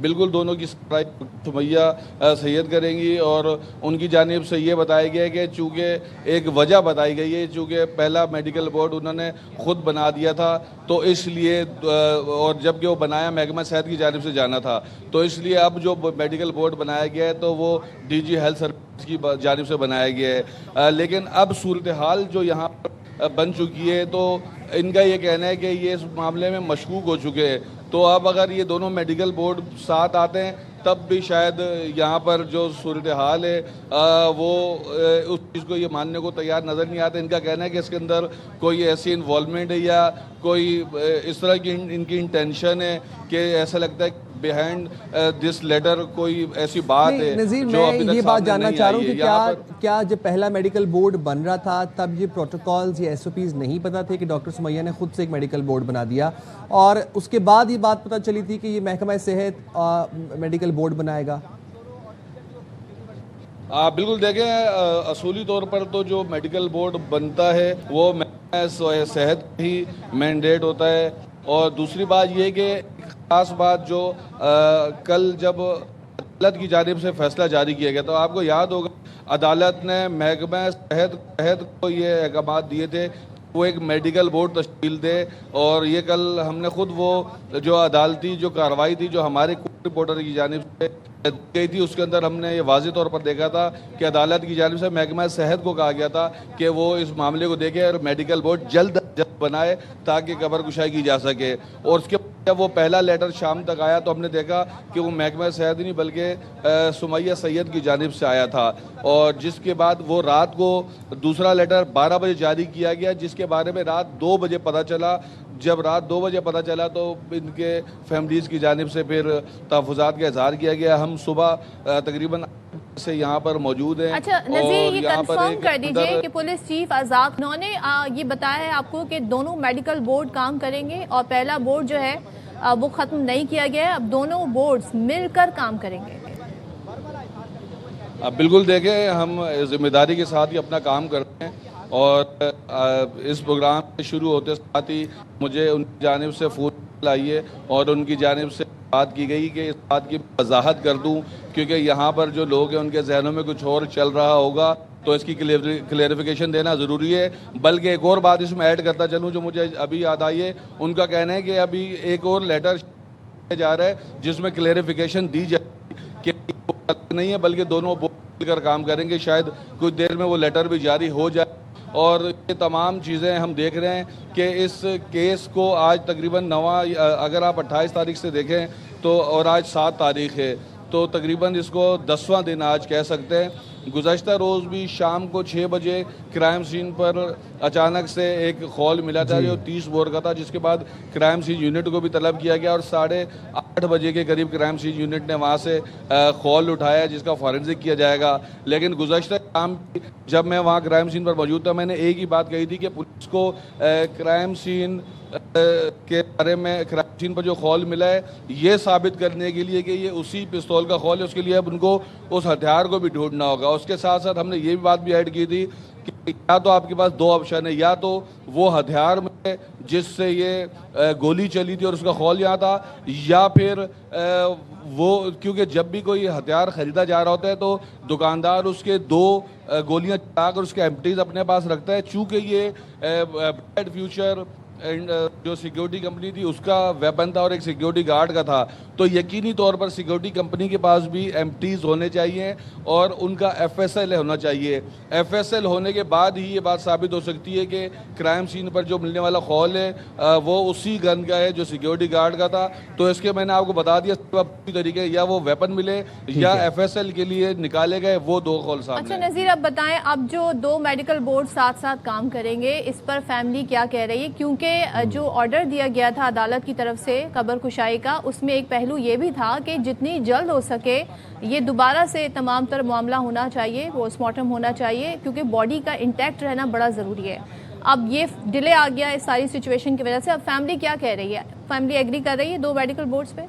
بالکل دونوں کی سمیہ سید کریں گی، اور ان کی جانب سے یہ بتایا گیا ہے کہ چونکہ ایک وجہ بتائی گئی ہے، چونکہ پہلا میڈیکل بورڈ انہوں نے خود بنا دیا تھا تو اس لیے، اور جب کہ وہ بنایا محکمہ صحت کی جانب سے جانا تھا، تو اس لیے اب جو میڈیکل بورڈ بنایا گیا ہے تو وہ ڈی جی ہیلتھ سروس کی جانب سے بنایا گیا ہے. لیکن اب صورتحال جو یہاں پر بن چکی ہے تو ان کا یہ کہنا ہے کہ یہ اس معاملے میں مشکوک ہو چکے ہیں، تو اب اگر یہ دونوں میڈیکل بورڈ ساتھ آتے ہیں تب بھی شاید یہاں پر جو صورتحال ہے وہ اس چیز کو یہ ماننے کو تیار نظر نہیں آتا. ان کا کہنا ہے کہ اس کے اندر کوئی ایسی انوالومنٹ ہے یا کوئی اس طرح کی ان کی انٹینشن ہے کہ ایسا لگتا ہے بیہائنڈ دس لیٹر کوئی ایسی بات ہے. نظیر، جو میں ابھی تک یہ بات سامنے جاننا نہیں چاہ رہا آئی ہوں ہے. کہ یہاں پر کیا جب پہلا میڈیکل بورڈ بن رہا تھا تب یہ پروٹوکالز یا ایس او پیز نہیں پتا تھے کہ ڈاکٹر سمیہ نے خود سے ایک میڈیکل بورڈ بنا دیا، اور اس کے بعد یہ بات پتہ چلی تھی کہ یہ محکمہ صحت میڈیکل بورڈ بنائے گا؟ آپ بالکل دیکھیں، اصولی طور پر تو جو میڈیکل بورڈ بنتا ہے وہ محکمہ صحت ہی مینڈیٹ ہوتا ہے. اور دوسری بات یہ کہ ایک خاص بات جو کل جب عدالت کی جانب سے فیصلہ جاری کیا گیا تو آپ کو یاد ہوگا عدالت نے محکمہ صحت کو یہ احکامات دیے تھے وہ ایک میڈیکل بورڈ تشکیل دے. اور یہ کل ہم نے خود وہ جو عدالتی جو کارروائی تھی جو ہمارے کورٹ رپورٹر کی جانب سے گئی تھی، اس کے اندر ہم نے یہ واضح طور پر دیکھا تھا کہ عدالت کی جانب سے محکمہ صحت کو کہا گیا تھا کہ وہ اس معاملے کو دیکھے اور میڈیکل بورڈ جلد بنائے تاکہ قبر کشائی کی جا سکے. اور اس کے جب وہ پہلا لیٹر شام تک آیا تو ہم نے دیکھا کہ وہ محکمہ صحت نہیں بلکہ سمیہ سید کی جانب سے آیا تھا، اور جس کے بعد وہ رات کو دوسرا لیٹر 12 بجے جاری کیا گیا، جس کے بارے میں رات 2 بجے پتہ چلا. جب رات 2 بجے پتہ چلا تو ان کے فیملیز کی جانب سے پھر تحفظات کا اظہار کیا گیا. ہم صبح تقریباً سے یہاں پر موجود ہیں. اچھا نظیر، یہ کنفرم کر دیجئے کہ پولیس چیف آزاد انہوں نے یہ بتایا ہے آپ کو کہ دونوں میڈیکل بورڈ کام کریں گے اور پہلا بورڈ جو ہے وہ ختم نہیں کیا گیا ہے، اب دونوں بورڈز مل کر کام کریں گے. اب بالکل دیکھیں، ہم ذمہ داری کے ساتھ ہی اپنا کام کرتے ہیں، اور اس پروگرام کے شروع ہوتے ساتھ ہی مجھے ان کی جانب سے فون آئیے اور ان کی جانب سے بات کی گئی کہ اس بات کی وضاحت کر دوں، کیونکہ یہاں پر جو لوگ ہیں ان کے ذہنوں میں کچھ اور چل رہا ہوگا تو اس کی کلیئرفیکیشن دینا ضروری ہے. بلکہ ایک اور بات اس میں ایڈ کرتا چلوں جو مجھے ابھی یاد آئی ہے، ان کا کہنا ہے کہ ابھی ایک اور لیٹر جا رہا ہے جس میں کلیئرفیکیشن دی جائے کہ نہیں ہے بلکہ دونوں مل کر کام کریں گے. شاید کچھ دیر میں وہ لیٹر بھی جاری ہو جائے. اور یہ تمام چیزیں ہم دیکھ رہے ہیں کہ اس کیس کو آج تقریباً اگر آپ 28 تاریخ سے دیکھیں تو، اور آج 7 تاریخ ہے تو تقریباً اس کو 10واں دن آج کہہ سکتے ہیں. گزشتہ روز بھی شام کو 6 بجے کرائم سین پر اچانک سے ایک خول ملا تھا جو 30 بور کا تھا، جس کے بعد کرائم سین یونٹ کو بھی طلب کیا گیا اور 8:30 بجے کے قریب کرائم سین یونٹ نے وہاں سے خول اٹھایا جس کا فورنزک کیا جائے گا. لیکن گزشتہ شام جب میں وہاں کرائم سین پر موجود تھا میں نے ایک ہی بات کہی تھی کہ پولیس کو کرائم سین کے بارے میں، کرائم سین پر جو خول ملا ہے یہ ثابت کرنے کے لیے کہ یہ اسی پستول کا خول ہے، اس کے لیے اب ان کو اس ہتھیار کو بھی ڈھونڈنا ہوگا. اس کے ساتھ ساتھ ہم نے یہ بھی بات بھی ایڈ کی تھی کہ یا تو آپ کے پاس 2 آپشن ہے، یا تو وہ ہتھیار میں جس سے یہ گولی چلی تھی اور اس کا خول یہاں تھا، یا پھر وہ، کیونکہ جب بھی کوئی ہتھیار خریدا جا رہا ہوتا ہے تو دکاندار اس کے 2 گولیاں چلا کر اس کے ایمٹیز اپنے پاس رکھتا ہے. چونکہ یہ برائٹ فیوچر جو سیکیورٹی کمپنی تھی اس کا ویپن تھا اور ایک سیکیورٹی گارڈ کا تھا، تو یقینی طور پر سیکیورٹی کمپنی کے پاس بھی ایمٹیز ہونے چاہیے اور ان کا ایف ایس ایل ہونا چاہیے. ایف ایس ایل ہونے کے بعد ہی یہ بات ثابت ہو سکتی ہے کہ کرائم سین پر جو ملنے والا خول ہے وہ اسی گن کا ہے جو سیکیورٹی گارڈ کا تھا. تو اس کے میں نے آپ کو بتا دیا پوری طریقے یا وہ ویپن ملے یا ایف ایس ایل کے لیے نکالے گئے وہ 2 خول سامنے. اچھا نظیر، اب بتائیں اب جو 2 میڈیکل بورڈ ساتھ ساتھ کام کریں گے اس پر فیملی کیا کہہ رہی ہے؟ کیونکہ جو آرڈر دیا گیا تھا عدالت کی طرف سے قبر کشائی کا، اس میں ایک پہلو یہ بھی تھا کہ جتنی جلد ہو سکے یہ دوبارہ سے تمام تر معاملہ ہونا چاہیے، پوسٹ مارٹم ہونا چاہیے، کیونکہ باڈی کا انٹیکٹ رہنا بڑا ضروری ہے. اب یہ ڈیلے آ گیا اس ساری سچویشن کی وجہ سے. اب فیملی کیا کہہ رہی ہے؟ فیملی ایگری کر رہی ہے 2 میڈیکل بورڈز پہ؟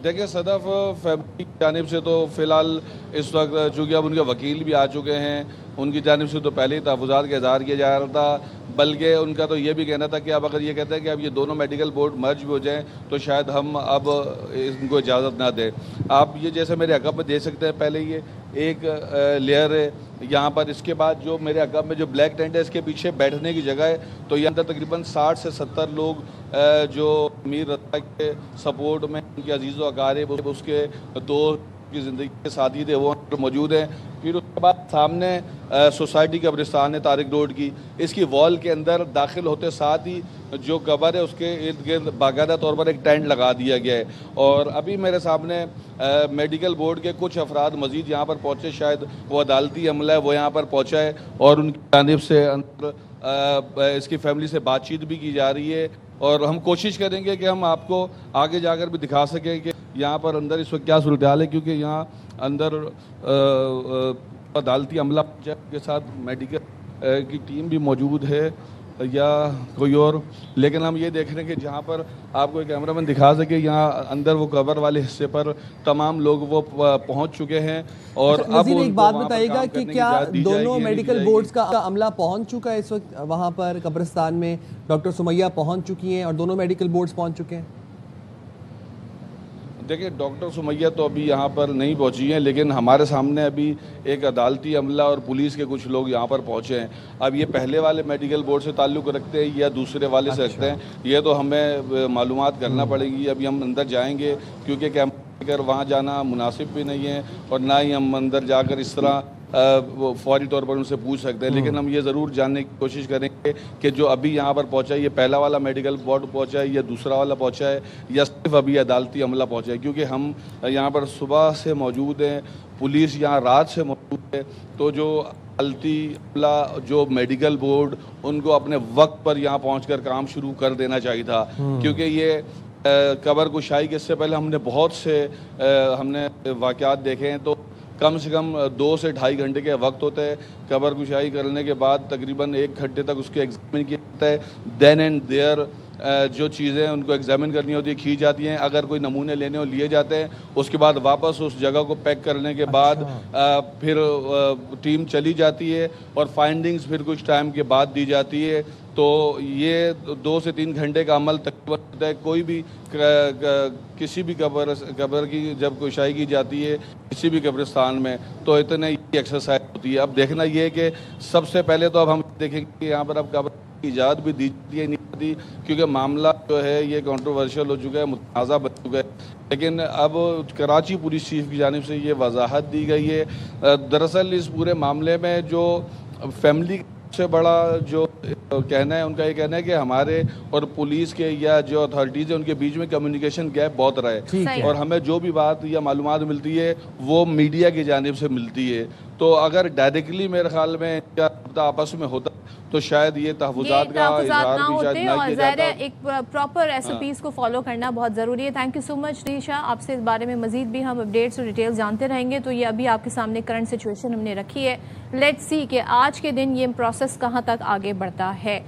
دیکھیں صدف، فیملی کی جانب سے تو فی الحال اس وقت چونکہ اب ان کے وکیل بھی آ چکے ہیں ان کی جانب سے تو پہلے ہی تحفظات کا اظہار کیا جا رہا تھا، بلکہ ان کا تو یہ بھی کہنا تھا کہ اب اگر یہ کہتے ہیں کہ اب یہ دونوں میڈیکل بورڈ مرج ہو جائیں تو شاید ہم اب ان کو اجازت نہ دیں۔ آپ یہ جیسے میرے عقب میں دیکھ سکتے ہیں، پہلے یہ ایک لیئر ہے یہاں پر، اس کے بعد جو میرے عقب میں جو بلیک ٹینٹ ہے اس کے پیچھے بیٹھنے کی جگہ ہے، تو یہ اندر تقریباً 60 سے 70 لوگ جو امیر رضا کے سپورٹ میں ان کے عزیز و اقارب، اس کے دوست کی زندگی کے ساتھی تھے، وہ موجود ہیں۔ پھر اس کے بعد سامنے سوسائٹی قبرستان ہے طارق روڈ کی، اس کی وال کے اندر داخل ہوتے ساتھ ہی جو قبر ہے اس کے ارد گرد باقاعدہ طور پر ایک ٹینٹ لگا دیا گیا ہے، اور ابھی میرے سامنے میڈیکل بورڈ کے کچھ افراد مزید یہاں پر پہنچے، شاید وہ عدالتی عملہ ہے وہ یہاں پر پہنچا ہے، اور ان کی جانب سے اس کی فیملی سے بات چیت بھی کی جا رہی ہے، اور ہم کوشش کریں گے کہ ہم آپ کو آگے جا کر بھی دکھا سکیں کہ یہاں پر اندر اس وقت کیا صورتحال ہے، کیونکہ یہاں اندر عدالتی عملہ کے ساتھ میڈیکل کی ٹیم بھی موجود ہے یا کوئی اور، لیکن ہم یہ دیکھ رہے ہیں کہ جہاں پر آپ کو ایک کیمرہ مین دکھا سکے یہاں اندر وہ قبر والے حصے پر تمام لوگ وہ پہنچ چکے ہیں، اور اب نذیر ایک بات بتائیے گا کہ کیا دونوں دونوں میڈیکل بورڈز کا عملہ پہنچ چکا ہے اس وقت وہاں پر قبرستان میں؟ ڈاکٹر سمیہ پہنچ چکی ہیں اور دونوں میڈیکل بورڈز پہنچ چکے ہیں؟ دیکھیں ڈاکٹر سمیہ تو ابھی یہاں پر نہیں پہنچی ہیں، لیکن ہمارے سامنے ابھی ایک عدالتی عملہ اور پولیس کے کچھ لوگ یہاں پر پہنچے ہیں۔ اب یہ پہلے والے میڈیکل بورڈ سے تعلق رکھتے ہیں یا دوسرے والے سے رکھتے ہیں، یہ تو ہمیں معلومات کرنا پڑے گی۔ ابھی ہم اندر جائیں گے کیونکہ کیمرہ لے کر وہاں جانا مناسب بھی نہیں ہے، اور نہ ہی ہم اندر جا کر اس طرح فوری طور پر ان سے پوچھ سکتے ہیں، لیکن ہم یہ ضرور جاننے کی کوشش کریں گے کہ جو ابھی یہاں پر پہنچا ہے یہ پہلا والا میڈیکل بورڈ پہنچا ہے یا دوسرا والا پہنچا ہے یا صرف ابھی عدالتی عملہ پہنچا ہے، کیونکہ ہم یہاں پر صبح سے موجود ہیں، پولیس یہاں رات سے موجود ہے، تو جو عدالتی عملہ جو میڈیکل بورڈ ان کو اپنے وقت پر یہاں پہنچ کر کام شروع کر دینا چاہیے تھا، کیونکہ یہ قبر کشائی کے اس سے پہلے ہم نے بہت سے ہم نے واقعات دیکھے ہیں، تو کم سے کم 2 سے 2.5 گھنٹے کے وقت ہوتا ہے، قبر کشائی کرنے کے بعد تقریباً 1 گھنٹے تک اس کے ایگزامن کیا جاتا ہے، دین اینڈ دیئر جو چیزیں ان کو ایگزامن کرنی ہوتی ہے کھی جاتی ہیں، اگر کوئی نمونے لینے ہو لیے جاتے ہیں، اس کے بعد واپس اس جگہ کو پیک کرنے کے بعد پھر ٹیم چلی جاتی ہے اور فائنڈنگز پھر کچھ ٹائم کے بعد دی جاتی ہے، تو یہ 2 سے 3 گھنٹے کا عمل تقریباً ہوتا ہے۔ کوئی بھی کسی بھی قبر کی جب کشائی کی جاتی ہے کسی بھی قبرستان میں تو اتنے ہی ایکسرسائز ہوتی ہے۔ اب دیکھنا یہ ہے کہ سب سے پہلے تو اب ہم دیکھیں گے کہ یہاں پر اب قبر کی اجازت بھی دی جاتی ہے نہیں دی، کیونکہ معاملہ جو ہے یہ کنٹروورشل ہو چکا ہے، متنازع بن چکا ہے، لیکن اب کراچی پولیس چیف کی جانب سے یہ وضاحت دی گئی ہے۔ دراصل اس پورے معاملے میں جو فیملی سے بڑا جو کہنا ہے ان کا یہ کہنا ہے کہ ہمارے اور پولیس کے یا جو اتھارٹیز ہیں ان کے بیچ میں کمیونیکیشن گیپ بہت رہا ہے، اور ہمیں جو بھی بات یا معلومات ملتی ہے وہ میڈیا کی جانب سے ملتی ہے، تو اگر ڈائریکٹلی میرے خیال میں ان کا رابطہ آپس میں ہوتا تو شاید یہ تحفظات کا اظہار بھی شاید نہ کیا جاتا۔ ایک پراپر ایس او پیز کو فالو کرنا بہت ضروری ہے۔ تھینک یو سو مچ ریشا، آپ سے اس بارے میں مزید بھی ہم اپڈیٹس اور ڈیٹیلز جانتے رہیں گے۔ تو یہ ابھی آپ کے سامنے کرنٹ سچویشن ہم نے رکھی ہے، لیٹس سی کہ آج کے دن یہ پروسیس کہاں تک آگے بڑھتا ہے۔